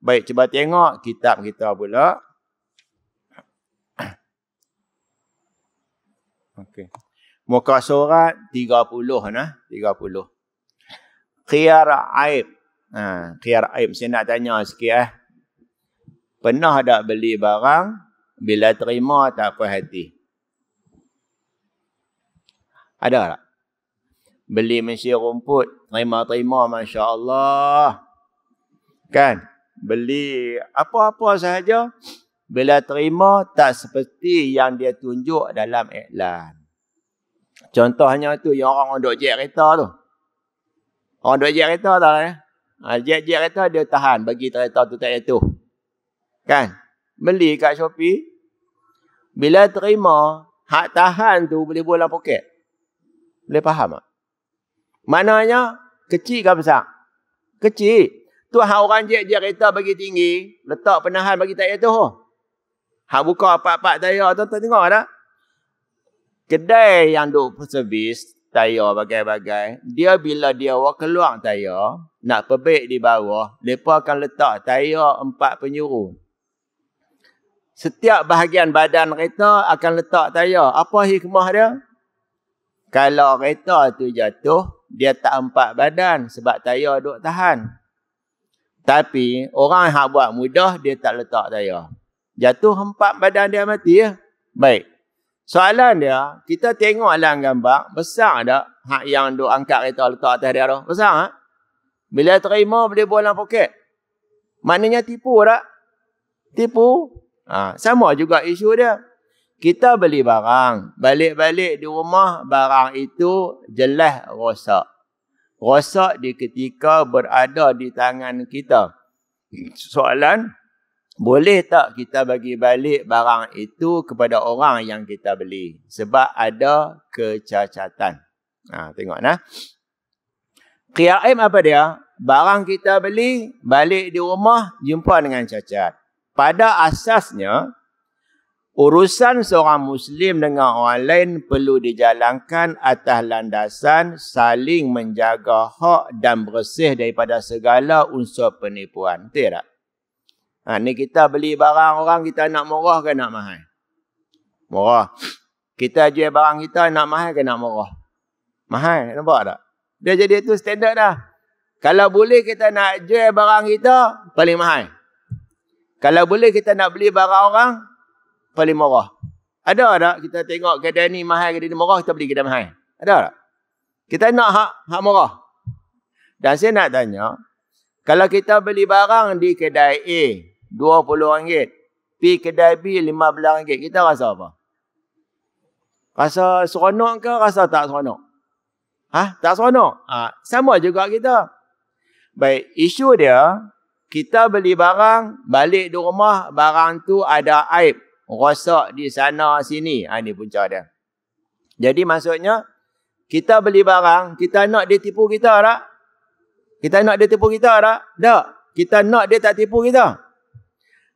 Baik, cuba tengok kitab kita pula. Okey. Muka surat 30 nah, 30. Khiyar aib. Khiyar aib saya nak tanya sikit Pernah tak beli barang bila terima tak puas hati? Ada tak? Beli mesin rumput, terima-terima masya-Allah. Kan? Beli apa-apa sahaja, bila terima tak seperti yang dia tunjuk dalam iklan. Contohnya tu yang orang duk jek kereta tu. Orang duk jek kereta tak ya? Jek kereta dia tahan bagi kereta tu tak jatuh. Kan? Beli kat Shopee. Bila terima, hak tahan tu boleh bola poket. Boleh faham tak? Maknanya kecil ke besar? Kecil. Tu hak orang jek kereta bagi tinggi, letak penahan bagi tak jatuh. Hak buka apa-apa tayar tu tengok tak? Kedai yang duk servis tayar bagai-bagai, dia bila dia keluar tayar, nak perbaik di bawah, mereka akan letak tayar 4 penjuru. Setiap bahagian badan kereta akan letak tayar. Apa hikmah dia? Kalau kereta tu jatuh, dia tak 4 badan sebab tayar duk tahan. Tapi orang yang buat mudah, dia tak letak tayar. Jatuh 4 badan dia mati ya. Baik. Soalan dia, kita tengok dalam gambar, besar tak hak yang duk angkat kereta letak atas dia tu? Besar tak? Bila terima boleh bola poket. Maknanya tipu tak? Tipu. Sama juga isu dia. Kita beli barang, balik-balik di rumah, barang itu jelas rosak. Rosak di ketika berada di tangan kita. Soalan, boleh tak kita bagi balik barang itu kepada orang yang kita beli? Sebab ada kecacatan. Tengok nah. Khiyar aib apa dia? Barang kita beli, balik di rumah, jumpa dengan cacat. Pada asasnya, urusan seorang Muslim dengan orang lain perlu dijalankan atas landasan saling menjaga hak dan bersih daripada segala unsur penipuan. Betul tak? Ni kita beli barang orang, kita nak murah ke nak mahal? Murah. Kita jual barang kita nak mahal ke nak murah? Mahal. Nampak tak? Dia jadi itu standard dah. Kalau boleh kita nak jual barang kita, paling mahal. Kalau boleh kita nak beli barang orang, paling murah. Ada tak? Kita tengok kedai ni mahal, kedai ni murah, kita beli kedai mahal. Ada tak? Kita nak hak murah. Dan saya nak tanya, kalau kita beli barang di kedai A, RM20, pergi kedai B, RM15, kita rasa apa? Rasa seronok ke rasa tak seronok? Tak seronok? Sama juga kita. Baik, isu dia, kita beli barang, balik di rumah, barang tu ada aib. Rosak di sana sini. Ini punca dia. Jadi maksudnya, kita beli barang, kita nak dia tipu kita tak? Kita nak dia tipu kita tak? Tak. Kita nak dia tak tipu kita.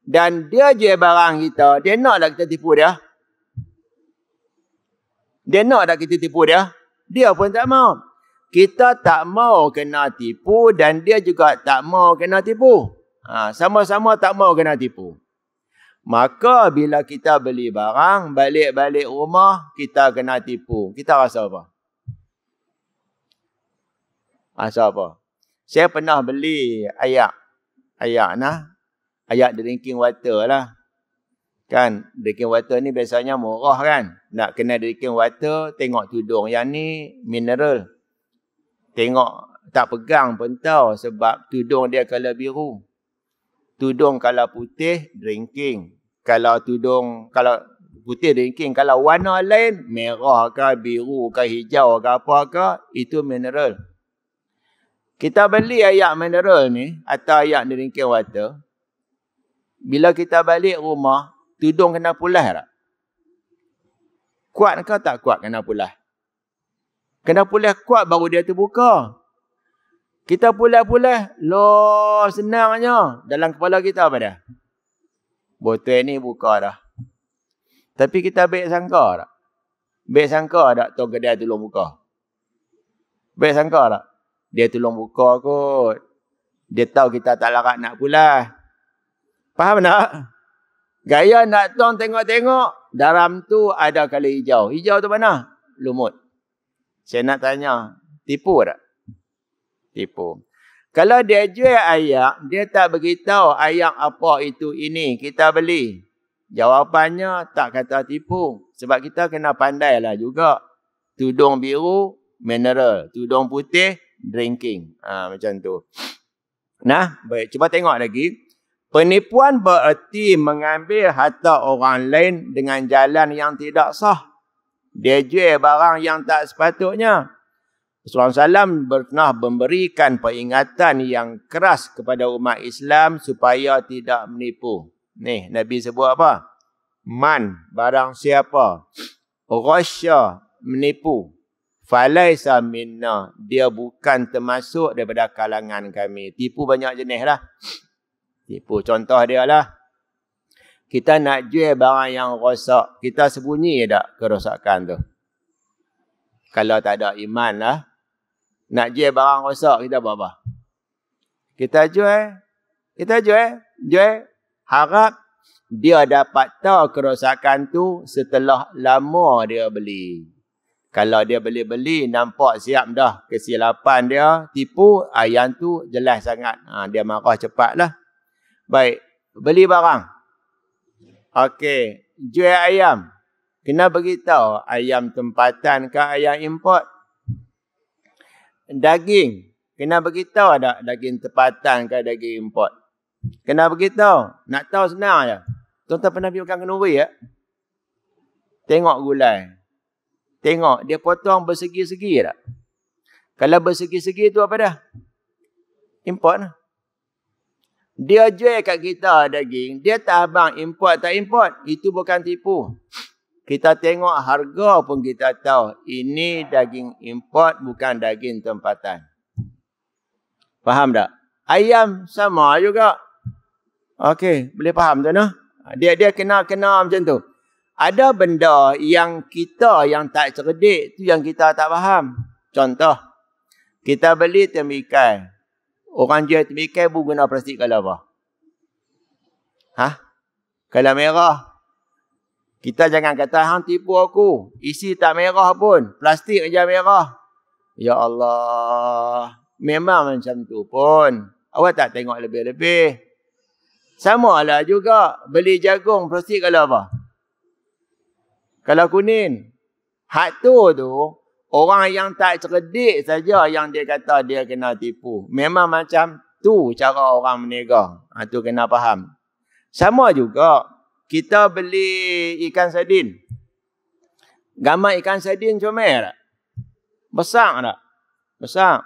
Dan dia jual barang kita, dia nak tak kita tipu dia? Dia nak tak kita tipu dia? Dia pun tak mau. Kita tak mau kena tipu dan dia juga tak mau kena tipu. Sama-sama tak mau kena tipu. Maka bila kita beli barang, balik-balik rumah, kita kena tipu. Kita rasa apa? Rasa apa? Saya pernah beli ayak. Ayak drinking water lah. Kan, drinking water ni biasanya murah kan. Nak kena drinking water, tengok tudung. Yang ni mineral. Tengok, tak pegang pun tahu sebab tudung dia colour biru. Tudung kalau putih, drinking. Kalau putih drinking, kalau warna lain, merah ke, biru ke, hijau ke, apa ke, itu mineral. Kita beli ayak mineral ni, atau ayak drinking water, bila kita balik rumah, tudung kena pulas tak? Kuat ke tak kuat kena pulas? Kena pulas kuat baru dia terbuka. Kita pulas-pulas, loh senangnya. Dalam kepala kita apa dah? Botol ni buka dah. Tapi kita baik sangka tak? Baik sangka tak tu kedai tolong buka? Baik sangka tak? Dia tolong buka kot. Dia tahu kita tak larat nak pulas. Faham tak? Gaya nak tong tengok-tengok, dalam tu ada kala hijau. Hijau tu mana? Lumut. Saya nak tanya, tipu tak? Tipu. Kalau dia jual ayak, dia tak beritahu ayak apa itu ini, kita beli. Jawapannya tak kata tipu. Sebab kita kena pandailah juga. Tudung biru, mineral. Tudung putih, drinking. Macam tu. Nah, baik. Cuba tengok lagi. Penipuan bererti mengambil harta orang lain dengan jalan yang tidak sah. Dia jual barang yang tak sepatutnya. Rasulullah SAW pernah memberikan peringatan yang keras kepada umat Islam supaya tidak menipu. Nih, Nabi sebut apa? Man, barang siapa ghasya, menipu, falaisa minna, dia bukan termasuk daripada kalangan kami. Tipu banyak jenis lah. Tipu contoh dia lah. Kita nak jual barang yang rosak, kita sembunyi tak kerosakan tu? Kalau tak ada iman lah. Nak jual barang rosak, kita buat apa? Kita jual, harap dia dapat tahu kerosakan tu setelah lama dia beli. Kalau dia beli-beli, nampak siap dah kesilapan dia, tipu, yang tu jelas sangat. Dia marah cepatlah. Baik, beli barang. Okey, jual ayam. Kena beritahu ayam tempatan ke ayam import. Daging. Kena beritahu ada daging tempatan ke daging import. Kena beritahu. Nak tahu senang je. Tuan-tuan pernah pergi makan kenduri ya? Tengok gulai. Tengok dia potong bersegi-segi tak? Kalau bersegi-segi tu apa dah? Import lah. Dia jual kat kita daging, dia tak abang import tak import. Itu bukan tipu. Kita tengok harga pun kita tahu. Ini daging import, bukan daging tempatan. Faham tak? Ayam sama juga. Okey, boleh faham tu no? Dia kena macam tu. Ada benda yang kita yang tak cerdik, tu yang kita tak faham. Contoh, kita beli temikai. Orang jual temikai pun guna plastik kalau apa? Kalau merah. Kita jangan kata, hang tipu aku. Isi tak merah pun. Plastik je merah. Ya Allah. Memang macam tu pun. Awak tak tengok lebih-lebih. Sama lah juga. Beli jagung plastik kalau apa? Kalau kuning. Hak tu, orang yang tak cerdik saja yang dia kata dia kena tipu. Memang macam tu cara orang berniaga. Tu kena faham. Sama juga. Kita beli ikan sardin. Gambar ikan sardin comel tak? Besar tak? Besar.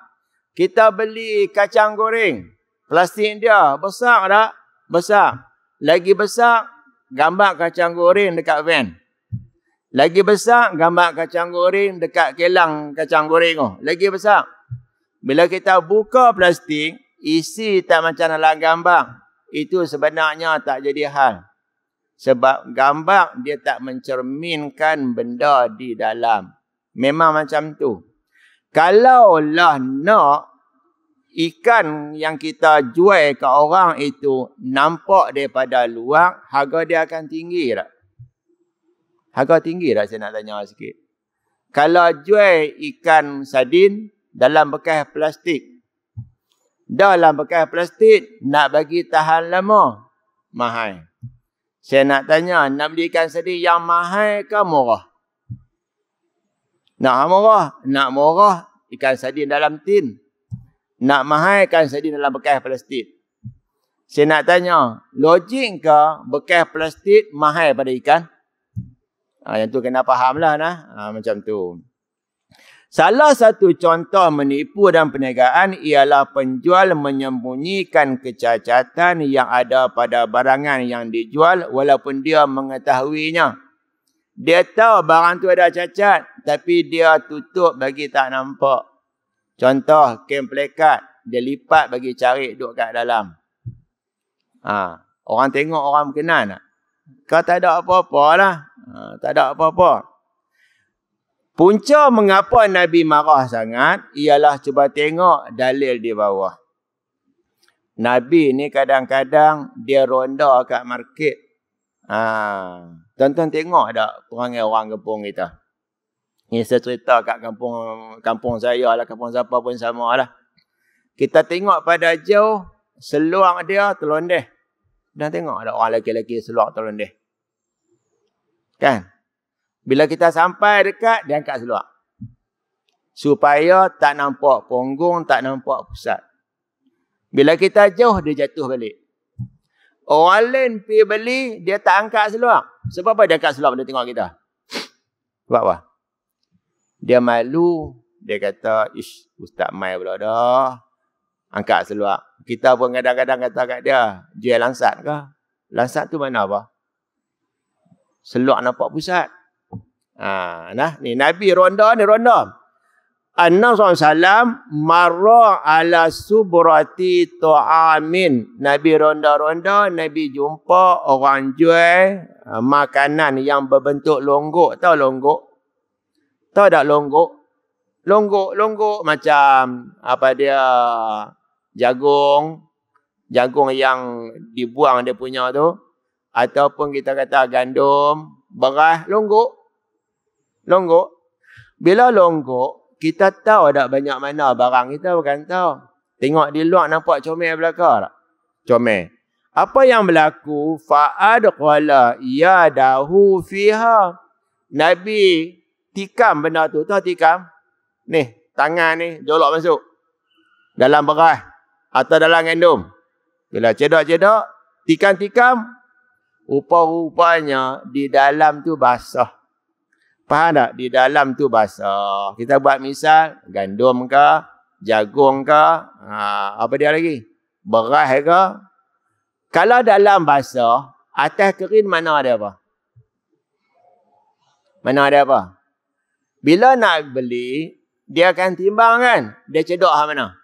Kita beli kacang goreng. Plastik dia besar tak? Besar. Lagi besar, gambar kacang goreng dekat van. Lagi besar, gambar kacang goreng dekat kelang kacang goreng tu. Lagi besar. Bila kita buka plastik, isi tak macam dalam gambar. Itu sebenarnya tak jadi hal. Sebab gambar dia tak mencerminkan benda di dalam. Memang macam tu. Kalaulah nak ikan yang kita jual ke orang itu nampak daripada luar, harga dia akan tinggi tak? Harga tinggi tak, saya nak tanya sikit. Kalau jual ikan sardin dalam bekas plastik, dalam bekas plastik nak bagi tahan lama, mahal. Saya nak tanya, nak beli ikan sardin yang mahal ke murah? Nak murah? Nak murah ikan sardin dalam tin. Nak mahal ikan sardin dalam bekas plastik. Saya nak tanya, logik ke bekas plastik mahal pada ikan? Yang tu kena faham lah nah. Macam tu. Salah satu contoh menipu dan perniagaan ialah penjual menyembunyikan kecacatan yang ada pada barangan yang dijual walaupun dia mengetahuinya. Dia tahu barang tu ada cacat tapi dia tutup bagi tak nampak. Contoh, kem plekat. Dia lipat bagi cari duduk kat dalam. Orang tengok orang berkenan tak? Kau tak ada apa-apa lah. Tak ada apa-apa. Punca mengapa Nabi marah sangat ialah cuba tengok dalil di bawah. Nabi ni kadang-kadang dia ronda kat market. Tuan-tuan tengok tak perangai orang kampung kita. Ni saya cerita kat kampung saya lah, kampung siapa pun sama lah. Kita tengok pada jauh, seluar dia terlondeh. Dan tengok ada orang lelaki-lelaki seluar terlondeh. Kan? Bila kita sampai dekat, dia angkat seluar. Supaya tak nampak punggung, tak nampak pusat. Bila kita jauh, dia jatuh balik. Orang lain pergi beli, dia tak angkat seluar. Sebab apa dia angkat seluar bila tengok kita? Sebab apa? Dia malu. Dia kata, ish, ustaz mai pula dah. Angkat seluar. Kita pun kadang-kadang kata kat dia, jual lansat ke? Lansat tu mana apa? Seluar nampak pusat. Ni Nabi ronda ni ronda. An-Nabi SAW marra ala subrati ta'amin. Nabi ronda-ronda, Nabi jumpa orang jual makanan yang berbentuk longgok. Tahu longgok? Tahu tak longgok? Longgok macam apa dia, jagung yang dibuang dia punya tu, ataupun kita kata gandum, beras, longgok. Bila longgok, kita tahu tak banyak mana barang kita bukan tahu. Tengok di luar nampak comel belakang tak? Comel. Apa yang berlaku? Fa'adqala yadahu fiha. Nabi tikam benda tu. Tahu tikam? Ni, tangan ni jolok masuk dalam beras atau dalam gandum. Bila cedok-cedok, tikam-tikam, rupa-rupanya di dalam tu basah. Faham tak? Di dalam tu basah. Kita buat misal, gandum ke, jagung ke, apa dia lagi? Beras ke. Kalau dalam basah, atas kering mana ada apa? Mana ada apa? Bila nak beli, dia akan timbang kan? Dia cedok hal mana?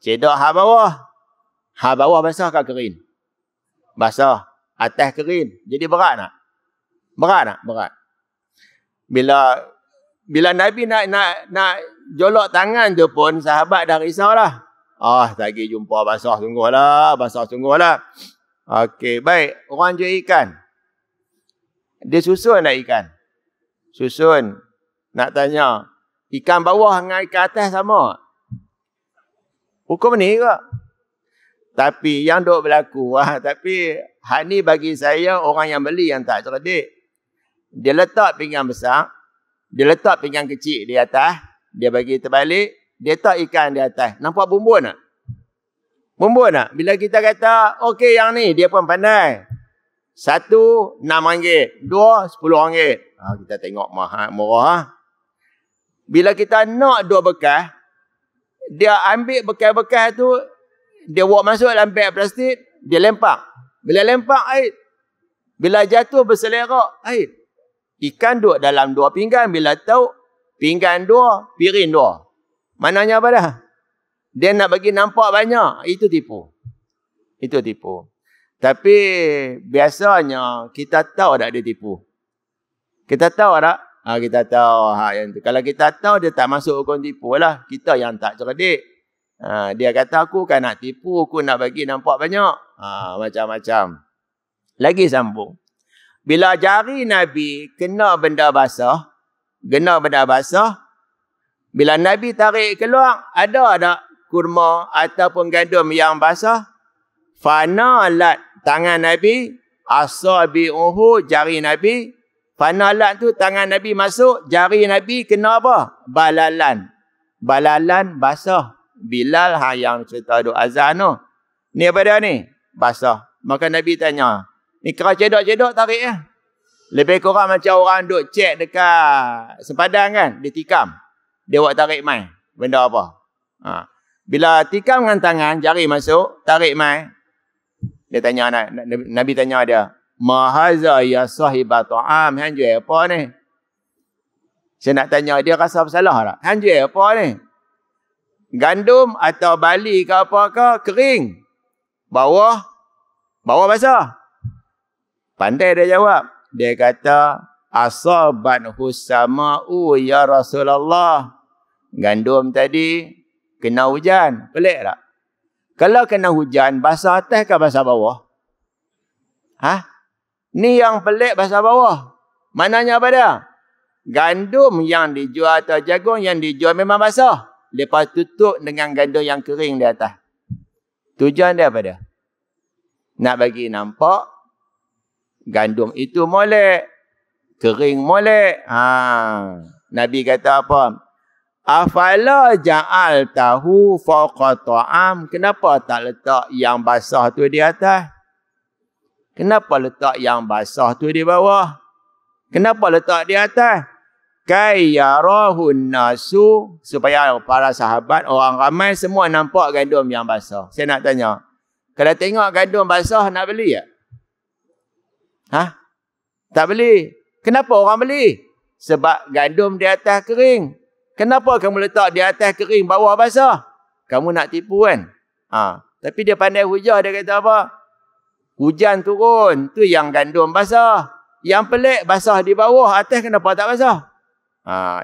Cedok hal bawah. Hal bawah basah ke kering? Basah. Atas kering. Jadi berat tak? Berat tak? Berat. Bila Nabi nak jolok tangan tu pun, sahabat dah risaulah. Tak pergi jumpa basah sungguh lah. Okey, baik. Orang jual ikan. Dia susun nak ikan? Susun. Nak tanya, ikan bawah dengan ikan atas sama? Hukum ni ke? Tapi yang duk berlaku, tapi hak ni bagi saya orang yang beli yang tak cerdik. Dia letak pinggan besar, dia letak pinggan kecil di atas, dia bagi terbalik, dia letak ikan di atas. Nampak bumbun tak? Bumbun tak? Bila kita kata, okey yang ni, dia pun pandai. Satu, RM6. Dua, RM10. Kita tengok murah. Bila kita nak dua bekas, dia ambil bekas-bekas tu, dia buat masuk dalam beg plastik, dia lempak. Bila lempak, air. Bila jatuh berselerak, air. Ikan duduk dalam dua pinggan. Bila tahu, pinggan dua, piring dua. Maknanya apa dah? Dia nak bagi nampak banyak. Itu tipu. Tapi biasanya kita tahu tak dia tipu? Kita tahu tak? Kita tahu yang tu. Kalau kita tahu dia tak masuk hukum tipu lah. Kita yang tak cerdik. Dia kata aku kan nak tipu, aku nak bagi nampak banyak. Macam-macam. Lagi sambung. Bila jari Nabi kena benda basah, bila Nabi tarik keluar, ada tak kurma ataupun gandum yang basah? Fanalat tangan Nabi, asabi'uhu, jari Nabi. Fanalat tu tangan Nabi masuk, jari Nabi kena apa? Balalan basah. Bilal yang cerita duk azan tu. Ni apa dia ni? Basah. Maka Nabi tanya, ni kera cedok-cedok tarik ya? Lebih kurang macam orang duk cek dekat sempadan kan? Dia tikam. Dia buat tarik mai. Benda apa? Bila tikam dengan tangan, jari masuk, tarik mai. Dia tanya, Nabi tanya dia, Mahaza ya sahiba ta'am. Hang jual apa ni? Saya nak tanya dia rasa bersalah tak? Hang jual apa ni? Gandum atau bali ke apa ke? Kering. Bawah basah. Pandai dia jawab. Dia kata, asaban husama'u ya Rasulullah. Gandum tadi kena hujan. Pelik tak? Kalau kena hujan, basah atas ke basah bawah? Ni yang pelik basah bawah. Maknanya apa dia? Gandum yang dijual atau jagung yang dijual memang basah. Lepas tutup dengan gandum yang kering di atas. Tujuan dia apa dia? Nak bagi nampak gandum itu molek. Kering molek. Nabi kata apa? Afala ja'al tahu fawqa ta'am. Kenapa tak letak yang basah tu di atas? Kenapa letak yang basah tu di bawah? Kenapa letak di atas? Kayyarahun nasu. Supaya para sahabat, orang ramai semua nampak gandum yang basah. Saya nak tanya. Kalau tengok gandum basah, nak beli tak? Tak beli. Kenapa orang beli? Sebab gandum di atas kering. Kenapa kamu letak di atas kering, bawah basah? Kamu nak tipu kan? Tapi dia pandai hujah. Dia kata apa? Hujan turun. Tu yang gandum basah. Yang pelik basah di bawah. Atas kenapa tak basah?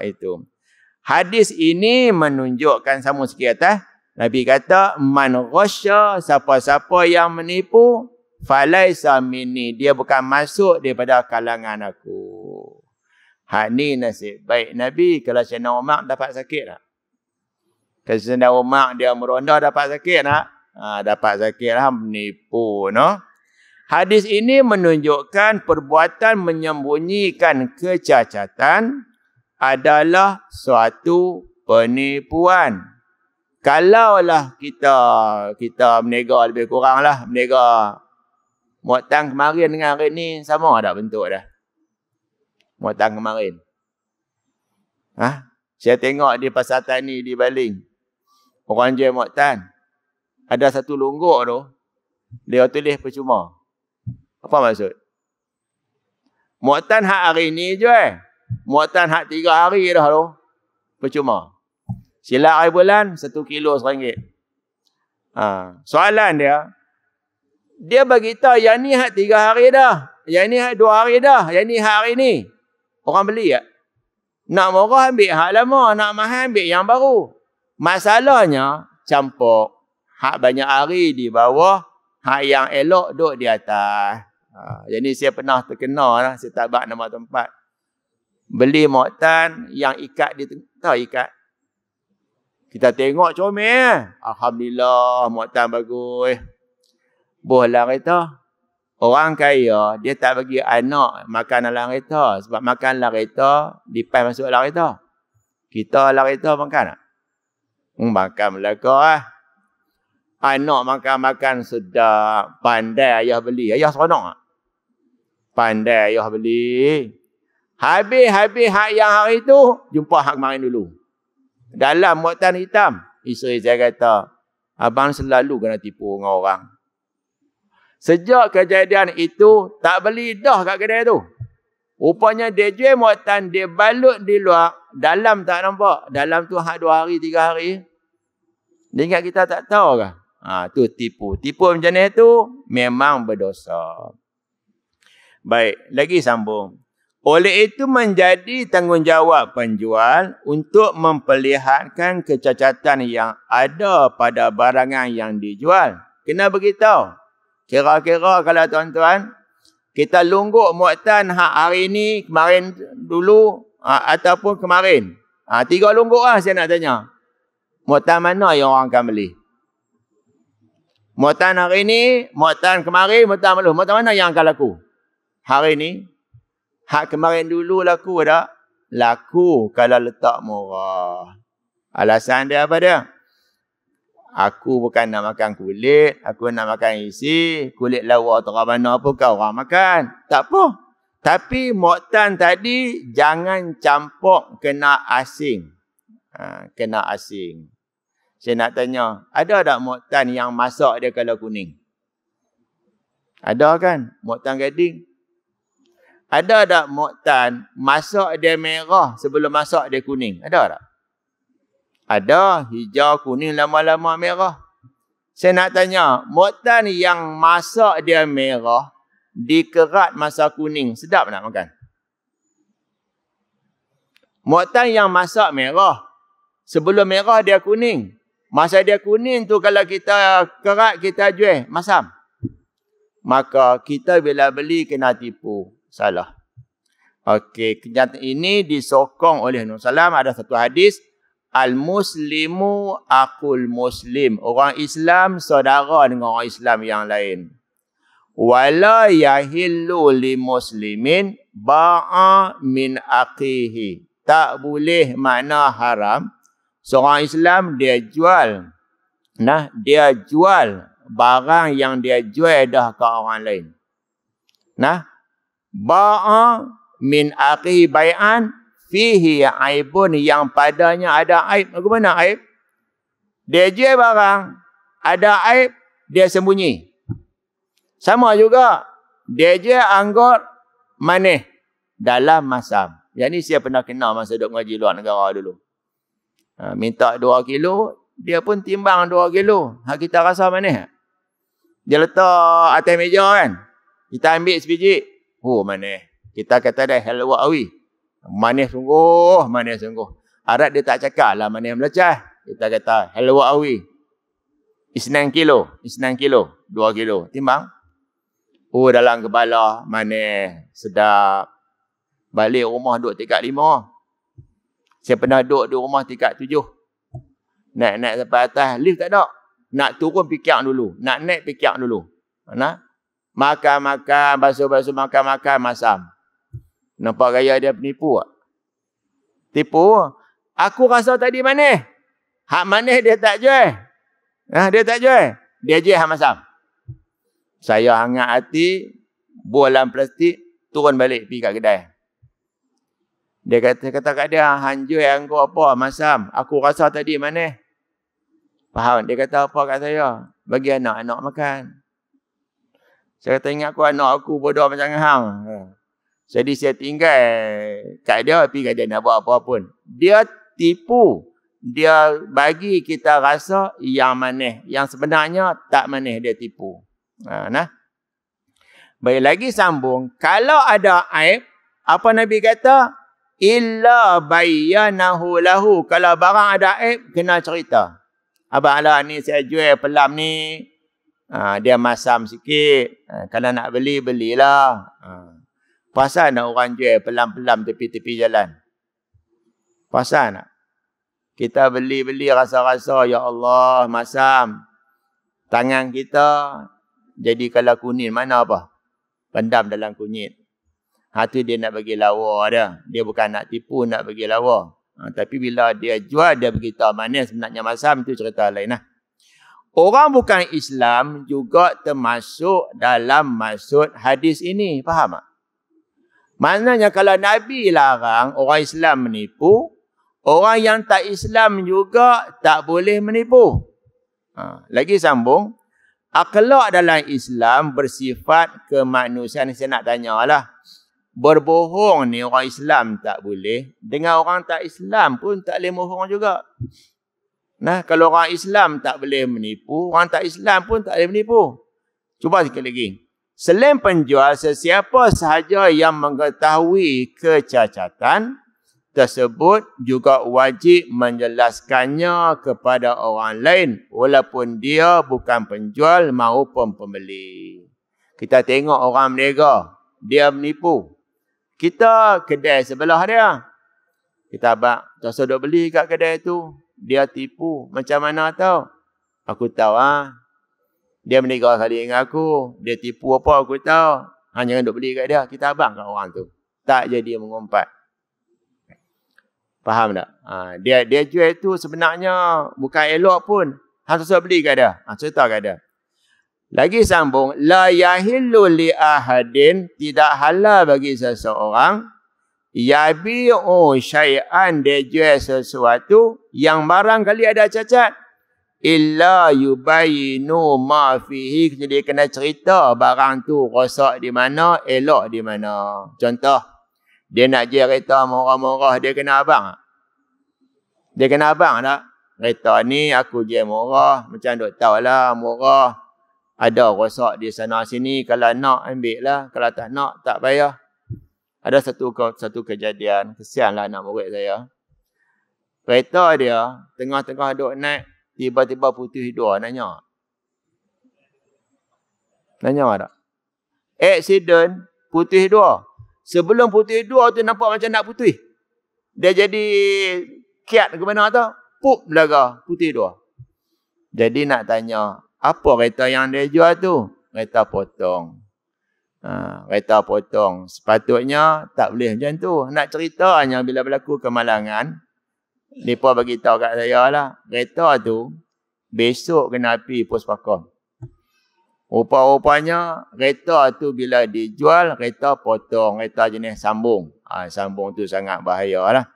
Itu. Hadis ini menunjukkan sama sikit atas. Nabi kata, man ghasya, siapa-siapa yang menipu, falaisa minni, dia bukan masuk daripada kalangan aku. Ni nasib baik Nabi. Kalau Sayyidina Umar dapat sakit tak? Kalau Sayyidina Umar dia meronda dapat sakit tak? Dapat sakit lah, menipu, no? Hadis ini menunjukkan perbuatan menyembunyikan kecacatan adalah suatu penipuan. Kalaulah kita berniaga lebih kurang lah, berniaga muatan kemarin dengan hari ni sama tak bentuk dah? Muatan kemarin. Saya tengok di Pasar Tani di Baling. Orang jual muatan. Ada satu longgok tu, dia tulis percuma. Apa maksud? Muatan hak hari ni jual. Muatan hak 3 hari dah tu, percuma. Silap hari bulan, 1 kilo RM1. Soalan dia bagi tahu yang ni hak 3 hari dah. Yang ni hak 2 hari dah. Yang ni hak hari ni. Orang beli tak? Nak murah ambil hak lama. Nak mahal ambil yang baru. Masalahnya, campur. Hak banyak hari di bawah. Hak yang elok duduk di atas. Jadi saya pernah terkena lah. Saya tak bak nama tempat. Beli muatan yang ikat di tahu ikat. Kita tengok comel. Alhamdulillah, muatan bagus. Bohlah kereta. Orang kaya, dia tak bagi anak makan dalam kereta. Sebab makan dalam kereta, dipas masuk dalam kereta. Kita dalam kereta makan tak? Makan belaka lah. Anak makan-makan sedap. Pandai ayah beli. Ayah seronok tak? Pandai ayah beli. Habis hak yang hari tu, jumpa hak kemarin dulu. Dalam muatan hitam. Isteri saya kata, abang selalu kena tipu dengan orang. Sejak kejadian itu, tak beli dah kat kedai tu. Rupanya dia jual muatan, dia balut di luar, dalam tak nampak. Dalam tu hak 2 hari, 3 hari. Dia ingat kita tak tahu kah? Tu tipu. Tipu macam ni tu, memang berdosa. Baik, lagi sambung. Oleh itu menjadi tanggungjawab penjual untuk memperlihatkan kecacatan yang ada pada barangan yang dijual. Kena beritahu. Kira-kira kalau tuan-tuan, kita lungguk muatan hak hari ni, kemarin dulu, ataupun kemarin. 3 lungguk lah saya nak tanya. Muatan mana yang orang akan beli? Muatan hari ni, muatan kemarin, muatan malu. Muatan mana yang akan laku? Hari ni, hak kemarin dulu laku tak? Laku kalau letak murah. Alasan dia apa dia? Aku bukan nak makan kulit, aku nak makan isi. Kulit lawa atau mana pun kau orang makan. Tak apa. Tapi muatan tadi jangan campur kena asing. Kena asing. Saya nak tanya, ada tak muatan yang masak dia kalau kuning? Ada kan? Muatan gading. Ada tak muatan masak dia merah sebelum masak dia kuning? Ada tak? Ada, hijau, kuning, lama-lama merah. Saya nak tanya, muatan yang masak dia merah, dikerat masa kuning, sedap nak makan? Muatan yang masak merah, sebelum merah dia kuning, Masa dia kuning tu kalau kita kerat kita jual masam. Maka kita bila beli kena tipu. Salah. Okey, kenyataan ini disokong oleh Nabi SAW. Ada satu hadis, Al-Muslimu akul Muslim. Orang Islam saudara dengan orang Islam yang lain. Wala yahillu li muslimin ba'a min aqihi. Tak boleh makna haram. Seorang Islam dia jual. Dia jual barang yang dia jual dah ke orang lain. Ba'a min aqihi bai'an fihi aibun, yang padanya ada aib. Bagaimana aib? Dia jual barang, ada aib, dia sembunyi. Sama juga, dia jual anggur manis dalam masam. Yang ni saya pernah kenal masa duduk ngaji luar negara dulu. Minta 2 kilo, dia pun timbang 2 kilo. Kita rasa manis. Dia letak atas meja kan. Kita ambil sebiji. Oh, manis. Kita kata dia halwa awi. Manis sungguh, manis sungguh. Arab dia tak cakap lah manis melecah. Kita kata halwa awi. 9 kilo, 2 kilo. Timbang. Oh, dalam kepala manis, sedap. Balik rumah duduk tingkat 5. Saya pernah duduk di rumah tingkat 7. Naik sampai atas, lift tak ada. Nak turun fikir dulu. Nak naik fikir dulu. Makan-makan, basuh-basuh, makan-makan, masam. Nampak gaya dia penipu tak? Tipu. Aku rasa tadi manis. Hak manis dia tak jual. Dia tak jual. Dia jual hak masam. Saya hangat hati, bolam plastik, turun balik pergi kat kedai. Dia kata kat dia, hanjui anggur apa, masam. Aku rasa tadi manis. Faham? Dia kata apa kat saya? Bagi anak-anak makan. Saya kata, ingat aku anak aku bodoh macam hang. Jadi saya tinggal kat dia, pergi kat dia nak buat apa pun. Dia tipu. Dia bagi kita rasa yang manis. Yang sebenarnya tak manis, dia tipu. Baik, lagi sambung. Kalau ada aib, apa Nabi kata? Illa bayyanahu lahu. Kalau barang ada aib, kena cerita. Abang Allah ni saya jual pelam ni. Dia masam sikit. Kalau nak beli, belilah. Pasal nak orang jual pelam-pelam tepi-tepi jalan? Pasal nak? Kita beli-beli rasa-rasa, ya Allah, masam. Tangan kita jadi kalau kunyit, mana apa? Pendam dalam kunyit. Tu dia nak bagi lawa dia. Dia bukan nak tipu, nak bagi lawa. Tapi bila dia jual, dia beritahu mana sebenarnya masam, itu cerita lain. Orang bukan Islam juga termasuk dalam maksud hadis ini. Faham tak? Maknanya kalau Nabi larang orang Islam menipu, orang yang tak Islam juga tak boleh menipu. Lagi sambung. Akhlak dalam Islam bersifat kemanusiaan. Saya nak tanyalah. Berbohong ni orang Islam tak boleh. Dengan orang tak Islam pun tak boleh bohong juga. Kalau orang Islam tak boleh menipu, orang tak Islam pun tak boleh menipu. Cuba sekali lagi. Selain penjual, sesiapa sahaja yang mengetahui kecacatan tersebut juga wajib menjelaskannya kepada orang lain walaupun dia bukan penjual maupun pembeli. Kita tengok orang berniaga, dia menipu. Kita kedai sebelah dia. Kita abang, tak usah duk beli kat kedai tu. Dia tipu. Macam mana tahu? Aku tahu Dia berniaga kali dengan aku. Dia tipu apa aku tahu. Jangan duk beli kat dia. Kita abang kat orang tu. Tak jadi mengumpat. Faham tak? Dia jual tu sebenarnya bukan elok pun. Tak usah beli kat dia. Cerita kat dia. Lagi sambung. La yahillu li ahadin. Tidak halal bagi seseorang. Yabi'u syai'an. Dia jual sesuatu yang barangkali ada cacat. Illa yubayinu ma fihi. Jadi dia kena cerita barang tu rosak di mana, elok di mana. Contoh. Dia nak jual kereta murah-murah. Dia kena abang. Dia kena abang tak? Kereta ni aku jual murah. Macam duk tahu lah murah. Ada rosak di sana sini. Kalau nak ambil lah. Kalau tak nak tak payah. Ada satu kejadian. Kesianlah anak murid saya. Kereta dia tengah-tengah duk naik. tiba-tiba putih dua, nanya. Nanya tak? Accident, putih dua. Sebelum putih dua tu nampak macam nak putih. Dia jadi kiat ke mana tu? Pup belaga, putih dua. Jadi nak tanya, apa kereta yang dia jual tu? Kereta potong. Kereta potong. Sepatutnya tak boleh macam tu. Nak cerita hanya bila berlaku kemalangan, mereka bagi tahu kat saya lah. Kereta tu, besok kena pergi Puspakom. Rupa-rupanya, kereta tu bila dijual, kereta potong. Kereta jenis sambung. Sambung tu sangat bahaya lah.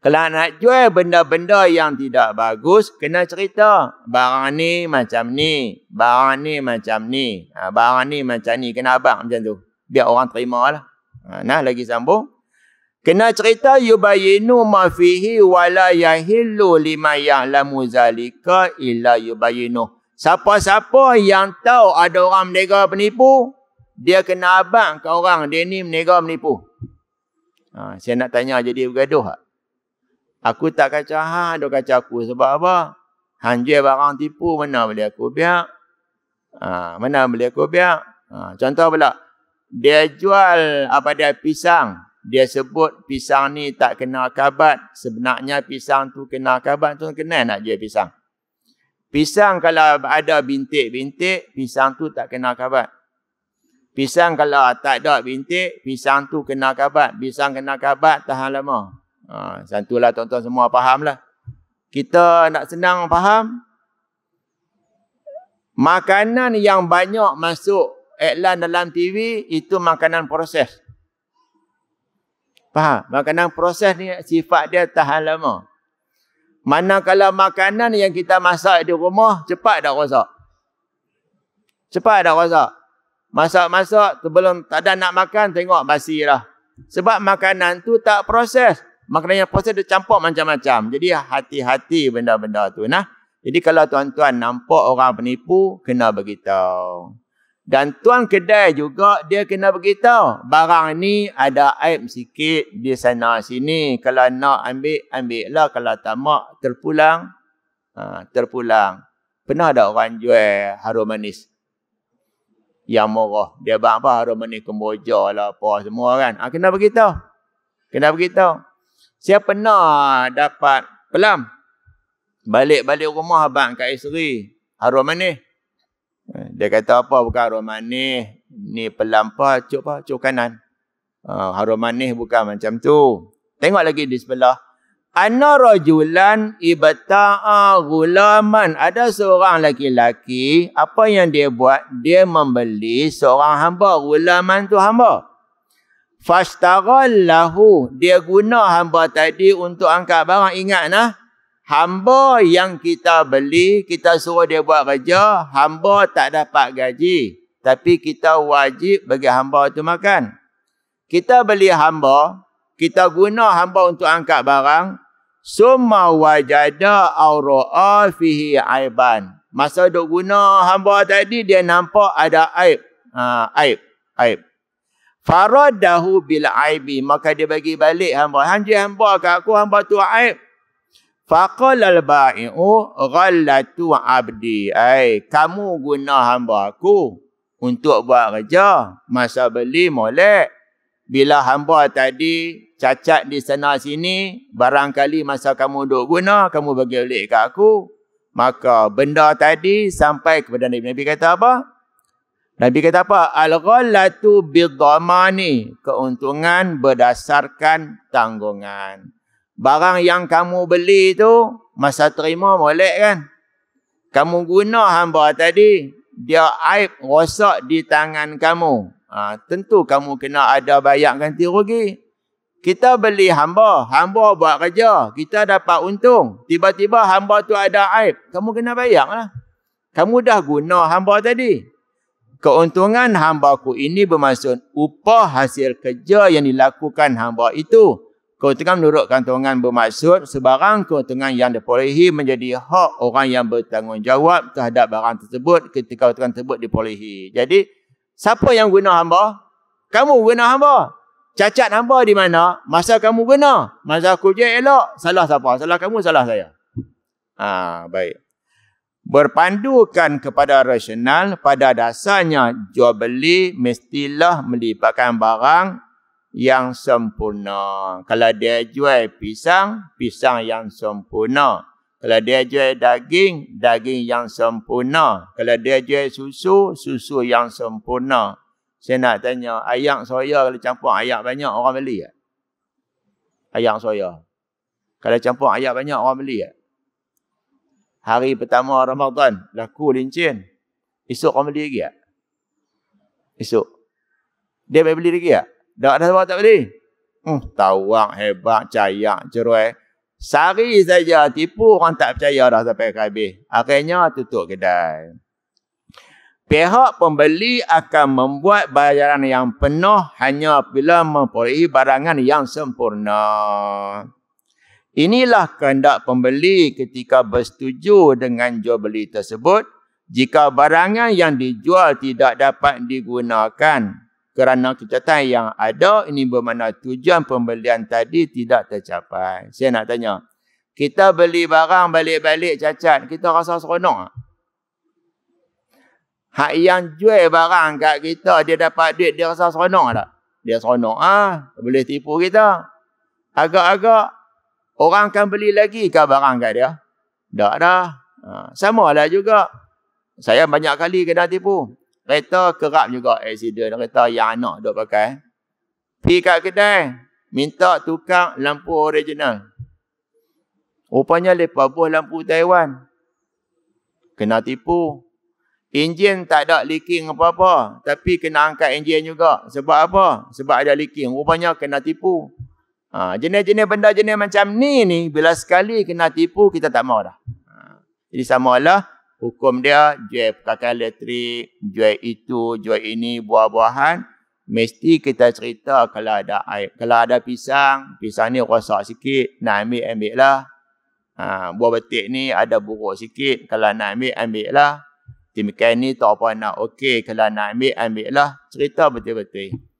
Kalau nak jual benda-benda yang tidak bagus, kena cerita. Barang ni macam ni. Barang ni macam ni. Barang ni macam ni. Kena abang macam tu. Biar orang terima lah. Nah, lagi sambung. Kena cerita yubayinu ma fihi wala yahillu lima ya'lamu zalika illa yubayinu. Siapa-siapa yang tahu ada orang menega penipu, dia kena abang ke orang dia ni menega menipu. Saya nak tanya jadi bergaduh tak? Aku tak kacau hang, dia kacau aku sebab apa? Hang jual barang tipu, mana boleh aku biar? Mana boleh aku biar? Contoh pula, dia jual apa dia pisang. Dia sebut pisang ni tak kena kabat. Sebenarnya pisang tu kena kabat. Tu kena nak jual pisang. Pisang kalau ada bintik-bintik, pisang tu tak kena kabat. Pisang kalau tak ada bintik, pisang tu kena kabat. Pisang kena kabat tahan lama. Santulah tuan-tuan semua faham lah. Kita nak senang faham. Makanan yang banyak masuk iklan dalam TV, itu makanan proses. Faham? Makanan proses ni sifat dia tahan lama. Manakala makanan yang kita masak di rumah, cepat dah rosak. Cepat dah rosak. Masak-masak, sebelum tak ada nak makan, tengok basi lah. Sebab makanan tu tak proses. Makanan yang proses dia campur macam-macam. Jadi hati-hati benda-benda tu. Jadi kalau tuan-tuan nampak orang penipu, kena beritahu. Dan tuan kedai juga, dia kena beritahu. Barang ni ada aib sikit di sana sini. Kalau nak ambil, ambil lah. Kalau tak mak, terpulang. Terpulang. Pernah ada orang jual harum manis yang murah. Dia buat apa? Harum manis Kemboja lah, apa semua kan. Kena beritahu. Kena beritahu. Saya pernah dapat pelam. Balik-balik rumah abang kat isteri. Harum manis. Dia kata apa bukan harum manis. Ni pelam apa? Cuk kanan. Harum manis bukan macam tu. Tengok lagi di sebelah. Anna rajulan ibta'a gulaman. Ada seorang laki-laki. Apa yang dia buat? Dia membeli seorang hamba. Gulaman tu hamba. Fashtarallahu, dia guna hamba tadi untuk angkat barang. Ingat hamba yang kita beli, kita suruh dia buat kerja, hamba tak dapat gaji, tapi kita wajib bagi hamba itu makan. Kita beli hamba, kita guna hamba untuk angkat barang, summa wajada aw ra'a fihi aiban. Masa duk guna hamba tadi, dia nampak ada aib. Aib. Faradahu bil aibi, maka dia bagi balik hamba. Hamba kat aku, hamba tu aib. Faqala al bai'u ghallatu abdi. Kamu guna hamba aku untuk buat kerja. Masa beli molek. Bila hamba tadi cacat di sana sini, barangkali masa kamu duk guna, kamu bagi balik kat aku. Maka benda tadi sampai kepada Nabi. Nabi kata apa? Nabi kata apa? Al-ghallatu bidhamani. Keuntungan berdasarkan tanggungan. Barang yang kamu beli tu, masa terima molek kan? Kamu guna hamba tadi, dia aib rosak di tangan kamu. Tentu kamu kena ada bayar ganti rugi. Kita beli hamba buat kerja, kita dapat untung. Tiba-tiba hamba tu ada aib, kamu kena bayar lah. Kamu dah guna hamba tadi. Keuntungan hambaku ini bermaksud upah hasil kerja yang dilakukan hamba itu. Keuntungan menurut kantongan bermaksud sebarang keuntungan yang diperolehi menjadi hak orang yang bertanggungjawab terhadap barang tersebut ketika keuntungan tersebut diperolehi. Jadi, siapa yang guna hamba? Kamu guna hamba. Cacat hamba di mana? Masa kamu guna. Masa aku je elok, salah siapa? Salah kamu, salah saya. Baik. Berpandukan kepada rasional, pada dasarnya jual beli mestilah melibatkan barang yang sempurna. Kalau dia jual pisang, pisang yang sempurna. Kalau dia jual daging, daging yang sempurna. Kalau dia jual susu, susu yang sempurna. Saya nak tanya, ayak soya kalau campur ayak banyak, orang beli tak? Ayak soya. Kalau campur ayak banyak, orang beli tak? Hari pertama Ramadan, laku lincin. Esok orang beli lagi tak? Esok. Dia beli lagi tak? Dah sebab tak beli. Tawak, hebat, cayak, cerai. Sehari saja tipu, orang tak percaya dah sampai ke habis. Akhirnya tutup kedai. Pihak pembeli akan membuat bayaran yang penuh hanya apabila memperoleh barangan yang sempurna. Inilah kehendak pembeli ketika bersetuju dengan jual beli tersebut. Jika barangan yang dijual tidak dapat digunakan kerana kecacatan yang ada, ini bermakna tujuan pembelian tadi tidak tercapai. Saya nak tanya, kita beli barang balik-balik cacat, kita rasa seronok tak? Hak yang jual barang kat kita, dia dapat duit, dia rasa seronok tak? Dia seronok boleh tipu kita. Agak-agak orang akan beli lagi ke barang kat dia? Tak dah. Sama lah juga. Saya banyak kali kena tipu. Kereta kerap juga accident. Kereta yang anak duk pakai. Pergi kat kedai, minta tukar lampu original. Rupanya lepas buah lampu Taiwan. Kena tipu. Enjin tak ada leaking apa-apa. Tapi kena angkat enjin juga. Sebab apa? Sebab ada leaking. Rupanya kena tipu. Jenis-jenis benda jenis macam ni, bila sekali kena tipu, kita tak mau dah. Jadi samalah hukum dia, jual perkakas elektrik, jual itu, jual ini, buah-buahan, mesti kita cerita kalau ada aib. Kalau ada pisang, pisang ni rosak sikit, nak ambil lah. Buah betik ni ada buruk sikit, kalau nak ambil lah. Demikian ni tak apa nak, okey, kalau nak ambil lah. Cerita betul-betul.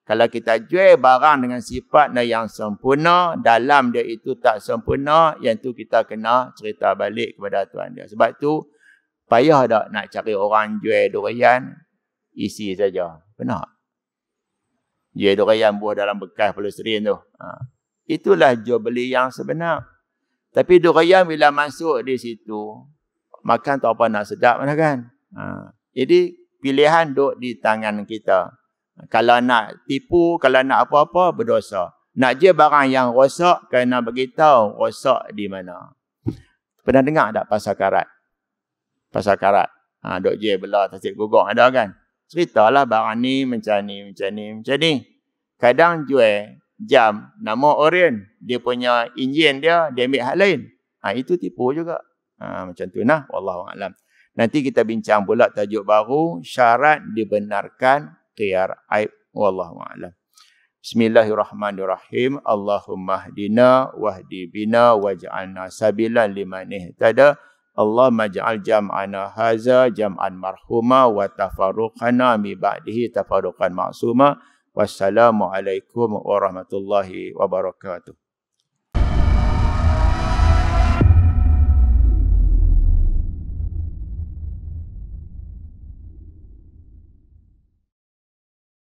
Kalau kita jual barang dengan sifat yang sempurna, dalam dia itu tak sempurna, yang tu kita kena cerita balik kepada tuan dia. Sebab tu, payah tak nak cari orang jual durian, isi saja. Benar? Jual durian buah dalam bekas polistiren tu. Itulah jual beli yang sebenar. Tapi durian bila masuk di situ, makan tak apa nak sedap mana kan? Jadi, pilihan duk di tangan kita. Kalau nak tipu, kalau nak apa-apa, berdosa. Nak je barang yang rosak, kena beritahu rosak di mana. Pernah dengar tak pasal karat? Pasal karat. Duk je belah tasik guguk ada kan? Ceritalah barang ni macam ni. Kadang jual jam, nama Orient. Dia punya enjin dia ambil hal lain. Itu tipu juga. Macam tu nah. Wallahualam. Nanti kita bincang pula tajuk baru, syarat dibenarkan qiyar aib. Wallahu a'lam. Bismillahirrahmanirrahim. Allahumma hdina wahdi bina waj'alna sabilan liman ihtada. Allahumma ja'al jam'ana haza jam'an marhuma wa tafarruqana mi ba'dihi tafarruqan ma'suma. Wassalamu alaikum warahmatullahi wabarakatuh.